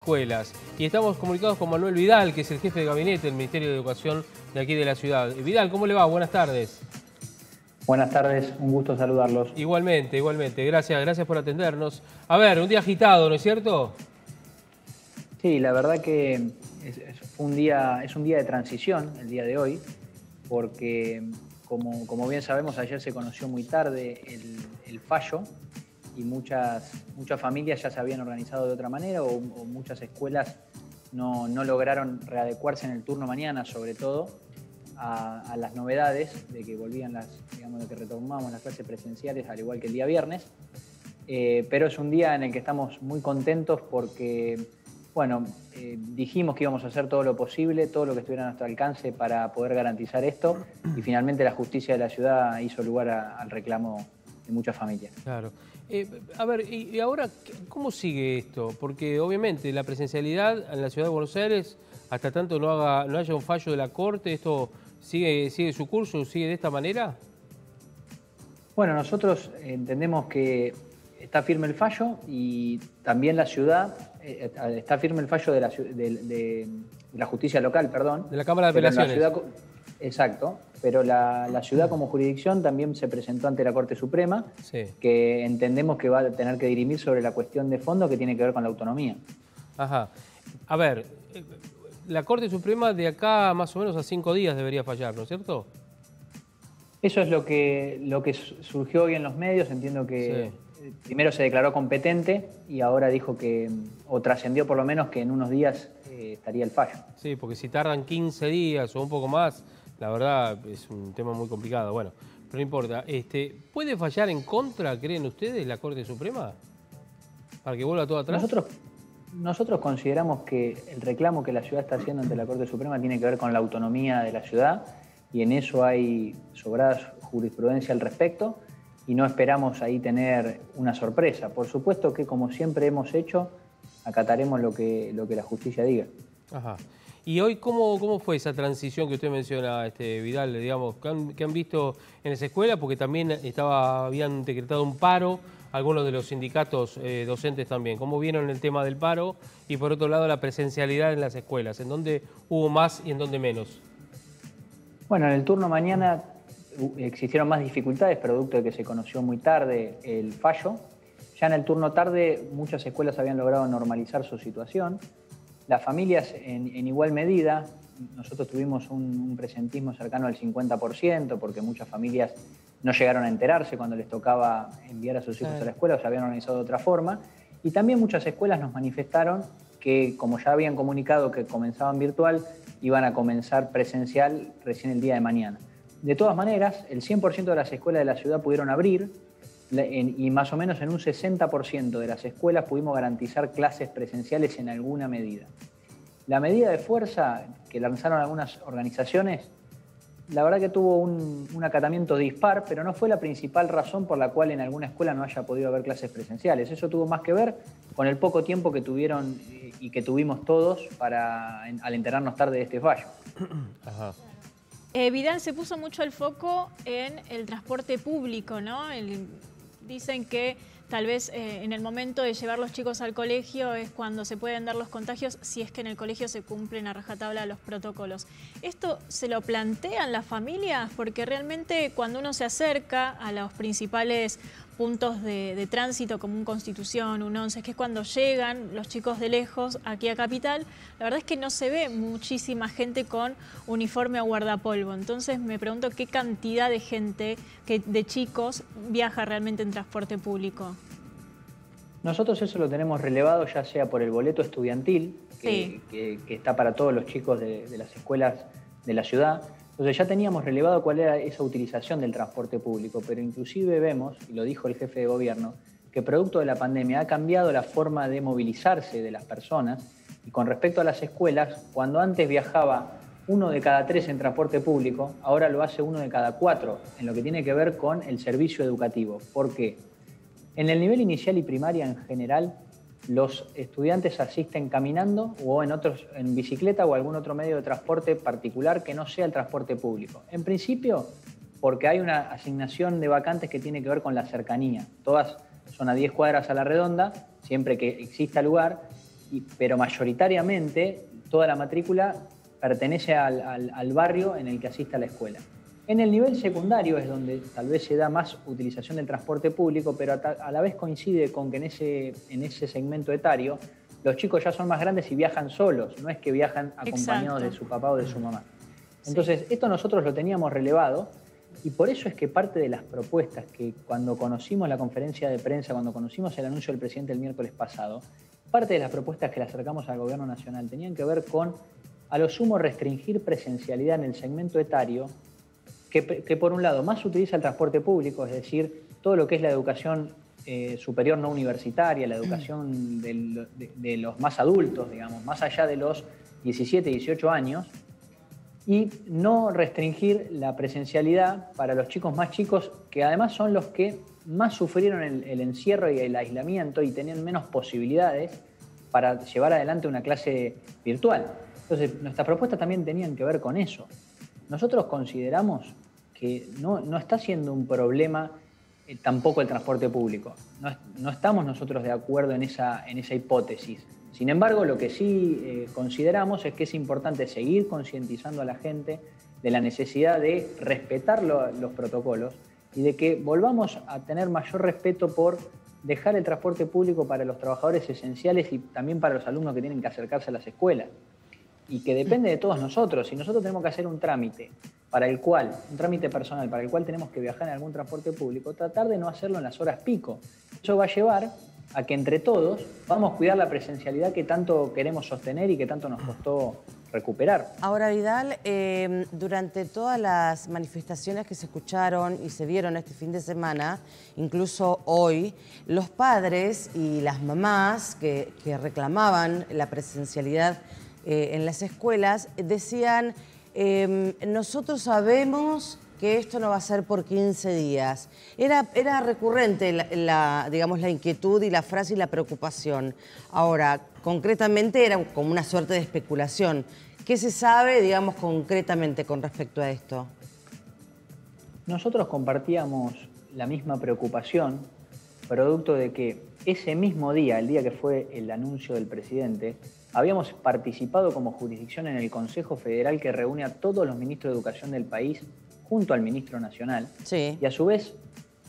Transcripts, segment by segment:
escuelas. Y estamos comunicados con Manuel Vidal, que es el jefe de gabinete del Ministerio de Educación de aquí de la ciudad. Vidal, ¿cómo le va? Buenas tardes. Buenas tardes, un gusto saludarlos. Igualmente, igualmente. Gracias por atendernos. A ver, un día agitado, ¿no es cierto? Sí, la verdad que es un día de transición el día de hoy, porque como bien sabemos, ayer se conoció muy tarde el fallo y muchas familias ya se habían organizado de otra manera o muchas escuelas no lograron readecuarse en el turno mañana, sobre todo a las novedades de que volvían de que retomamos las clases presenciales al igual que el día viernes. Pero es un día en el que estamos muy contentos porque, bueno, dijimos que íbamos a hacer todo lo posible, todo lo que estuviera a nuestro alcance para poder garantizar esto y finalmente la justicia de la ciudad hizo lugar al reclamo de muchas familias. Claro. A ver, y ahora, ¿cómo sigue esto? Porque obviamente la presencialidad en la ciudad de Buenos Aires, hasta tanto no haya un fallo de la Corte, ¿esto sigue su curso, sigue de esta manera? Bueno, nosotros entendemos que está firme el fallo y también la ciudad, está firme el fallo de la justicia local, perdón. De la Cámara de Apelaciones. Exacto, pero la ciudad como jurisdicción también se presentó ante la Corte Suprema, sí, que entendemos que va a tener que dirimir sobre la cuestión de fondo que tiene que ver con la autonomía. Ajá. A ver, la Corte Suprema de acá más o menos a 5 días debería fallar, ¿no es cierto? Eso es lo que surgió hoy en los medios. Entiendo que sí, primero se declaró competente y ahora dijo que, o trascendió por lo menos, que en unos días estaría el fallo. Sí, porque si tardan 15 días o un poco más, la verdad es un tema muy complicado. Bueno, pero no importa. ¿Puede fallar en contra, creen ustedes, la Corte Suprema? ¿Para que vuelva todo atrás? Nosotros consideramos que el reclamo que la ciudad está haciendo ante la Corte Suprema tiene que ver con la autonomía de la ciudad y en eso hay sobrada jurisprudencia al respecto y no esperamos ahí tener una sorpresa. Por supuesto que, como siempre hemos hecho, acataremos lo que la justicia diga. Ajá. ¿Y hoy cómo fue esa transición que usted menciona, Vidal, digamos, que han visto en esa escuela? Porque también habían decretado un paro, algunos de los sindicatos docentes también. ¿Cómo vieron el tema del paro? Y por otro lado, la presencialidad en las escuelas, ¿en dónde hubo más y en dónde menos? Bueno, en el turno mañana existieron más dificultades, producto de que se conoció muy tarde el fallo. Ya en el turno tarde muchas escuelas habían logrado normalizar su situación. Las familias en igual medida, nosotros tuvimos un presentismo cercano al 50%, porque muchas familias no llegaron a enterarse cuando les tocaba enviar a sus hijos a la escuela o se habían organizado de otra forma. Y también muchas escuelas nos manifestaron que, como ya habían comunicado que comenzaban virtual, iban a comenzar presencial recién el día de mañana. De todas maneras, el 100% de las escuelas de la ciudad pudieron abrir y más o menos en un 60% de las escuelas pudimos garantizar clases presenciales en alguna medida. La medida de fuerza que lanzaron algunas organizaciones, la verdad que tuvo un acatamiento dispar, pero no fue la principal razón por la cual en alguna escuela no haya podido haber clases presenciales. Eso tuvo más que ver con el poco tiempo que tuvieron y que tuvimos todos al enterarnos tarde de este fallo. Ajá. Vidal, se puso mucho el foco en el transporte público, ¿no? Dicen que tal vez en el momento de llevar los chicos al colegio es cuando se pueden dar los contagios, si es que en el colegio se cumplen a rajatabla los protocolos. ¿Esto se lo plantean las familias? Porque realmente cuando uno se acerca a los principales puntos de tránsito como un Constitución, un 11, que es cuando llegan los chicos de lejos aquí a Capital, la verdad es que no se ve muchísima gente con uniforme o guardapolvo. Entonces me pregunto qué cantidad de gente, de chicos, viaja realmente en transporte público. Nosotros eso lo tenemos relevado ya sea por el boleto estudiantil, que está para todos los chicos de las escuelas de la ciudad. Entonces ya teníamos relevado cuál era esa utilización del transporte público, pero inclusive vemos, y lo dijo el jefe de gobierno, que producto de la pandemia ha cambiado la forma de movilizarse de las personas y con respecto a las escuelas, cuando antes viajaba 1 de cada 3 en transporte público, ahora lo hace 1 de cada 4 en lo que tiene que ver con el servicio educativo. ¿Por qué? En el nivel inicial y primaria en general, los estudiantes asisten caminando o en bicicleta o algún otro medio de transporte particular que no sea el transporte público. En principio, porque hay una asignación de vacantes que tiene que ver con la cercanía. Todas son a 10 cuadras a la redonda, siempre que exista lugar, pero mayoritariamente toda la matrícula pertenece al barrio en el que asiste a la escuela. En el nivel secundario es donde tal vez se da más utilización del transporte público, pero a la vez coincide con que en ese segmento etario los chicos ya son más grandes y viajan solos, no es que viajan acompañados de su papá o de su mamá. Entonces, esto nosotros lo teníamos relevado y por eso es que parte de las propuestas que cuando conocimos la conferencia de prensa, cuando conocimos el anuncio del presidente el miércoles pasado, parte de las propuestas que le acercamos al gobierno nacional tenían que ver con, a lo sumo, restringir presencialidad en el segmento etario que por un lado más utiliza el transporte público, es decir, todo lo que es la educación superior no universitaria, la educación de los más adultos, digamos, más allá de los 17, 18 años, y no restringir la presencialidad para los chicos más chicos, que además son los que más sufrieron el encierro y el aislamiento y tenían menos posibilidades para llevar adelante una clase virtual. Entonces, nuestras propuestas también tenían que ver con eso. Nosotros consideramos que no está siendo un problema tampoco el transporte público. No estamos nosotros de acuerdo en esa hipótesis. Sin embargo, lo que sí consideramos es que es importante seguir concientizando a la gente de la necesidad de respetar los protocolos y de que volvamos a tener mayor respeto por dejar el transporte público para los trabajadores esenciales y también para los alumnos que tienen que acercarse a las escuelas. Y que depende de todos nosotros. Si nosotros tenemos que hacer un trámite un trámite personal para el cual tenemos que viajar en algún transporte público, tratar de no hacerlo en las horas pico. Eso va a llevar a que entre todos vamos a cuidar la presencialidad que tanto queremos sostener y que tanto nos costó recuperar. Ahora, Vidal, durante todas las manifestaciones que se escucharon y se vieron este fin de semana, incluso hoy, los padres y las mamás que reclamaban la presencialidad en las escuelas decían, nosotros sabemos que esto no va a ser por 15 días. Era recurrente digamos, la inquietud y la frase y la preocupación. Ahora, concretamente era como una suerte de especulación. ¿Qué se sabe, digamos, concretamente con respecto a esto? Nosotros compartíamos la misma preocupación, producto de que ese mismo día, el día que fue el anuncio del presidente, habíamos participado como jurisdicción en el Consejo Federal que reúne a todos los ministros de Educación del país junto al ministro nacional. Sí. Y a su vez,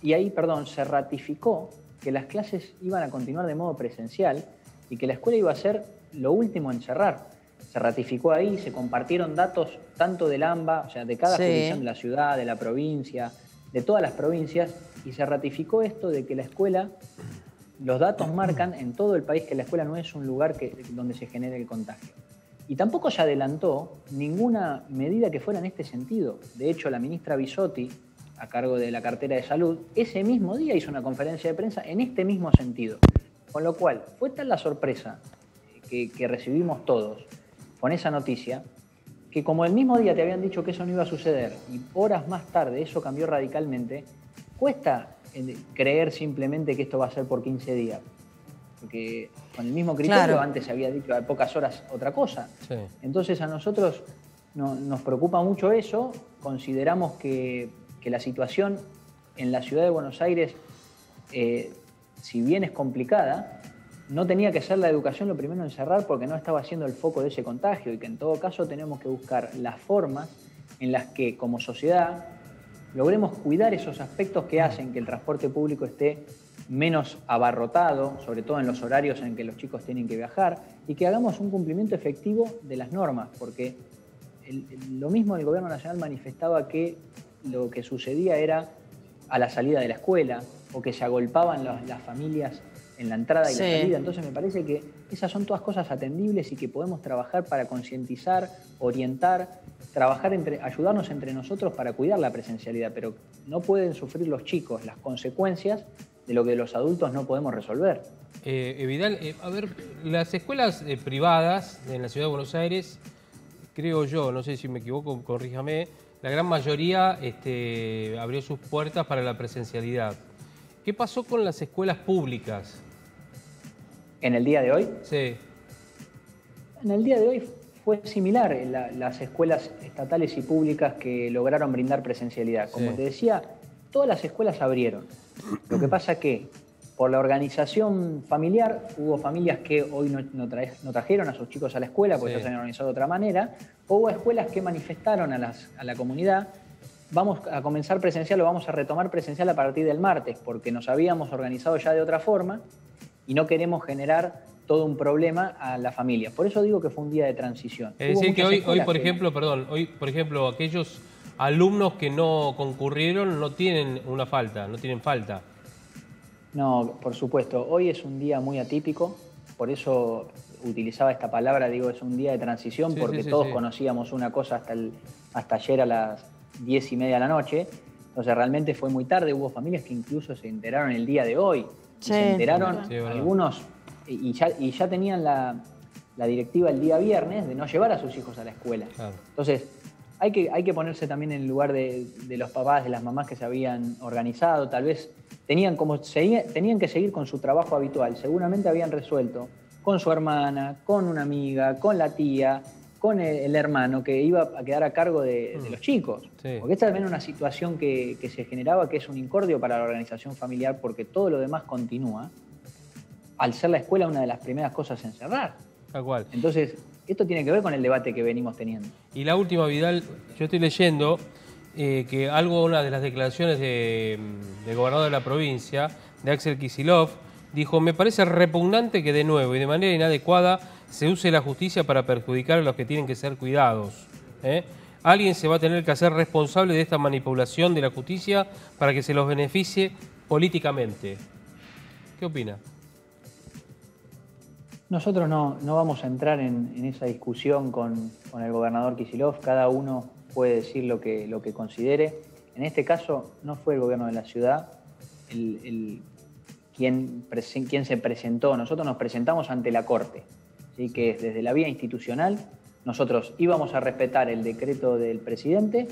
se ratificó que las clases iban a continuar de modo presencial y que la escuela iba a ser lo último en cerrar. Se ratificó ahí, se compartieron datos tanto del AMBA, o sea, de cada jurisdicción de la ciudad, de la provincia, de todas las provincias, y se ratificó esto de que la escuela, los datos marcan en todo el país que la escuela no es un lugar donde se genere el contagio. Y tampoco se adelantó ninguna medida que fuera en este sentido. De hecho, la ministra Bisotti, a cargo de la cartera de salud, ese mismo día hizo una conferencia de prensa en este mismo sentido. Con lo cual, fue tal la sorpresa que recibimos todos con esa noticia, que como el mismo día te habían dicho que eso no iba a suceder y horas más tarde eso cambió radicalmente, cuesta creer simplemente que esto va a ser por 15 días. Porque con el mismo criterio antes se había dicho a pocas horas otra cosa. Sí. Entonces a nosotros nos preocupa mucho eso. Consideramos que la situación en la ciudad de Buenos Aires, si bien es complicada, no tenía que ser la educación lo primero en cerrar porque no estaba siendo el foco de ese contagio y que en todo caso tenemos que buscar las formas en las que como sociedad logremos cuidar esos aspectos que hacen que el transporte público esté menos abarrotado, sobre todo en los horarios en que los chicos tienen que viajar, y que hagamos un cumplimiento efectivo de las normas, porque lo mismo el Gobierno Nacional manifestaba que lo que sucedía era a la salida de la escuela, o que se agolpaban las familias en la entrada y la salida. Entonces me parece que esas son todas cosas atendibles y que podemos trabajar para concientizar, orientar, ayudarnos entre nosotros para cuidar la presencialidad, pero no pueden sufrir los chicos las consecuencias de lo que los adultos no podemos resolver. Vidal, a ver, las escuelas privadas en la Ciudad de Buenos Aires, creo yo, no sé si me equivoco, corríjame, la gran mayoría abrió sus puertas para la presencialidad. ¿Qué pasó con las escuelas públicas? ¿En el día de hoy? Sí. En el día de hoy fue similar las escuelas estatales y públicas que lograron brindar presencialidad. Como te decía, todas las escuelas abrieron. Lo que pasa que por la organización familiar, hubo familias que hoy no trajeron a sus chicos a la escuela porque ya se habían organizado de otra manera, o hubo escuelas que manifestaron a la comunidad: vamos a comenzar presencial o vamos a retomar presencial a partir del martes, porque nos habíamos organizado ya de otra forma y no queremos generar todo un problema a la familia. Por eso digo que fue un día de transición. Es decir, que hoy por ejemplo, aquellos alumnos que no concurrieron no tienen una falta, no tienen falta. No, por supuesto. Hoy es un día muy atípico, por eso utilizaba esta palabra, digo, es un día de transición, porque todos conocíamos una cosa hasta ayer a las 10:30 de la noche. Entonces realmente fue muy tarde, hubo familias que incluso se enteraron el día de hoy. Se enteraron algunos y ya tenían la directiva el día viernes de no llevar a sus hijos a la escuela. Claro. Entonces hay que ponerse también en el lugar de los papás, de las mamás que se habían organizado. Tal vez tenían que seguir con su trabajo habitual. Seguramente habían resuelto con su hermana, con una amiga, con la tía, con el hermano que iba a quedar a cargo de los chicos. Sí. Porque esta también es una situación que se generaba, que es un incordio para la organización familiar, porque todo lo demás continúa, al ser la escuela una de las primeras cosas en cerrar. Tal cual. Entonces, esto tiene que ver con el debate que venimos teniendo. Y la última, Vidal, yo estoy leyendo que una de las declaraciones del gobernador de la provincia, de Axel Kicillof, dijo: me parece repugnante que de nuevo y de manera inadecuada se use la justicia para perjudicar a los que tienen que ser cuidados. Alguien se va a tener que hacer responsable de esta manipulación de la justicia para que se los beneficie políticamente. ¿Qué opina? Nosotros no vamos a entrar en esa discusión con el gobernador Kicillof. Cada uno puede decir lo que considere. En este caso no fue el gobierno de la ciudad quien se presentó. Nosotros nos presentamos ante la Corte. Así que desde la vía institucional nosotros íbamos a respetar el decreto del presidente,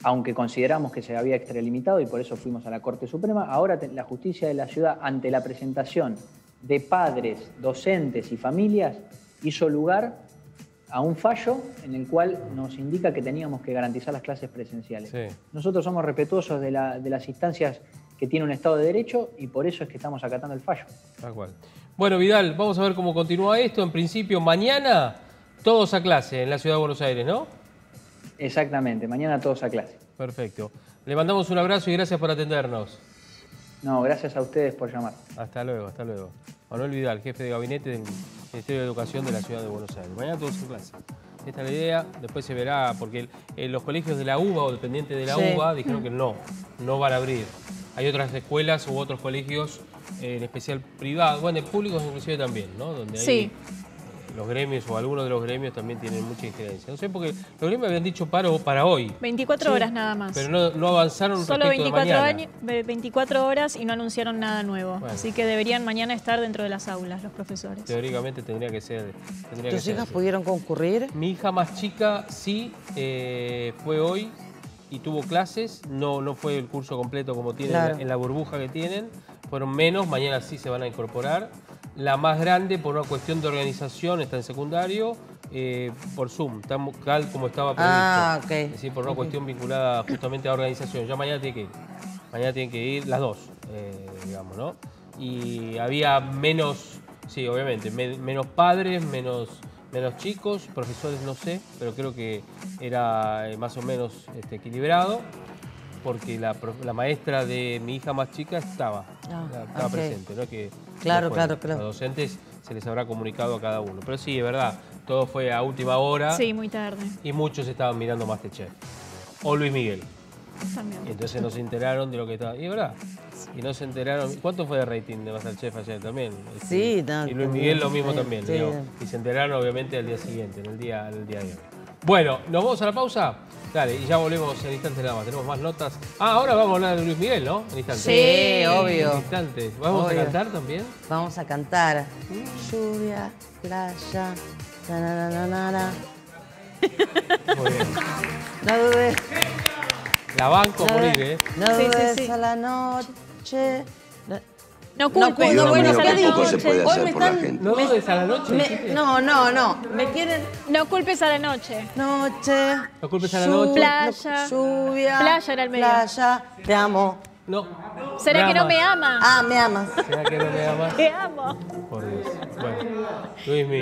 aunque consideramos que se había extralimitado y por eso fuimos a la Corte Suprema. Ahora la justicia de la ciudad, ante la presentación de padres, docentes y familias, hizo lugar a un fallo en el cual nos indica que teníamos que garantizar las clases presenciales. Sí. Nosotros somos respetuosos de las instancias que tiene un Estado de Derecho y por eso es que estamos acatando el fallo. Tal cual. Bueno, Vidal, vamos a ver cómo continúa esto. En principio, mañana todos a clase en la Ciudad de Buenos Aires, ¿no? Exactamente, mañana todos a clase. Perfecto. Le mandamos un abrazo y gracias por atendernos. No, gracias a ustedes por llamar. Hasta luego, hasta luego. Manuel Vidal, jefe de gabinete del Ministerio de Educación de la Ciudad de Buenos Aires. Mañana todos en clase. Esta es la idea, después se verá, porque los colegios de la UBA o dependientes de la UBA dijeron que no van a abrir. Hay otras escuelas u otros colegios, en especial privados, bueno, públicos inclusive también, ¿no? Donde hay los gremios o algunos de los gremios también tienen mucha incidencia. No sé, porque los gremios habían dicho paro para hoy. 24 horas nada más. Pero no avanzaron solo respecto de mañana. 24 horas y no anunciaron nada nuevo. Bueno. Así que deberían mañana estar dentro de las aulas los profesores. Teóricamente tendría que ser. ¿Tus hijas pudieron concurrir? Mi hija más chica sí, fue hoy y tuvo clases. No fue el curso completo como tienen en la burbuja que tienen. Fueron menos, mañana sí se van a incorporar. La más grande, por una cuestión de organización, está en secundario, por Zoom, tal como estaba previsto. Es decir, por una cuestión vinculada justamente a organización. Ya mañana tiene que ir. Mañana tienen que ir las dos, digamos, ¿no? Y había menos, sí, obviamente, menos padres, menos chicos, profesores no sé, pero creo que era más o menos equilibrado, porque la maestra de mi hija más chica estaba presente, ¿no? Que claro. Los docentes se les habrá comunicado a cada uno. Pero sí, es verdad, todo fue a última hora. Sí, muy tarde. Y muchos estaban mirando MasterChef. O Luis Miguel. También. Y entonces no se enteraron de lo que estaba. Y es verdad. Y no se enteraron. ¿Cuánto fue de rating de MasterChef ayer también? Sí, y Luis Miguel lo mismo también. Sí. Y se enteraron obviamente al día siguiente, en el día de hoy. Bueno, ¿nos vamos a la pausa? Dale, y ya volvemos en instantes nada más. Tenemos más notas. Ahora vamos a hablar de Luis Miguel, ¿no? En instantes. Sí, obvio. En instantes. ¿Vamos a cantar también? Vamos a cantar. Lluvia, playa, na. Muy bien. No dudes. La banco a morir, ¿eh? No dudes a la noche. No culpes, Dios mío, a la qué poco noche. se puede hacer por la gente. ¿No dudes a la noche? No. Me quieren. No culpes a la noche. Noche. No culpes a la noche. Playa. Lluvia. Playa era el medio. Playa. Te amo. No. ¿Será que no me ama? Ah, me amas. ¿Será que no me amas? Te amo. Por Dios. Bueno, Luismi,